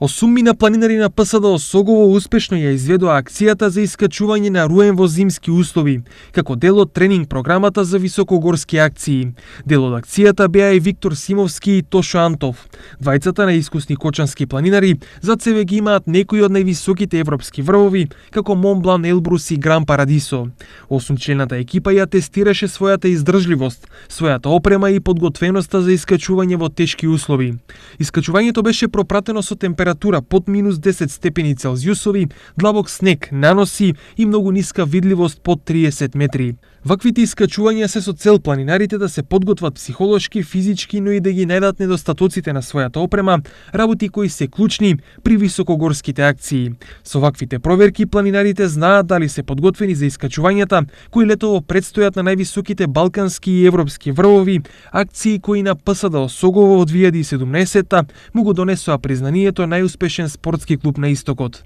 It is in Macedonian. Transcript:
Осуммина планинари на ПСД Согово успешно ја изведоа акцијата за искачување на руен во зимски услови, како дел од тренинг програмата за високогорски акции. Дел од акцијата беа и Виктор Симовски и Тошо Антов. Двајцата наискусни кочански планинари зад себе ги имаат некои од највисоките европски врвови, како Монблан, Елбрус и Гран Парадисо. Осумчлената екипа ја тестираше својата издржливост, својата опрема и подготвеноста за искачување во тешки услови. Искачувањето беше пропратено со температура под минус 10 степени Целзиусови, длабок снег, наноси и многу ниска видливост под 30 метри. Ваквите искачувања се со цел планинарите да се подготват психолошки, физички, но и да ги најдат недостатоците на својата опрема, работи кои се клучни при високогорските акции. Со ваквите проверки планинарите знаат дали се подготвени за искачувањата кои летово предстојат на највисоките балкански и европски врвови, акции кои на ПСД Согово од 2017 му го донесоа признанието најуспешен спортски клуб на Истокот.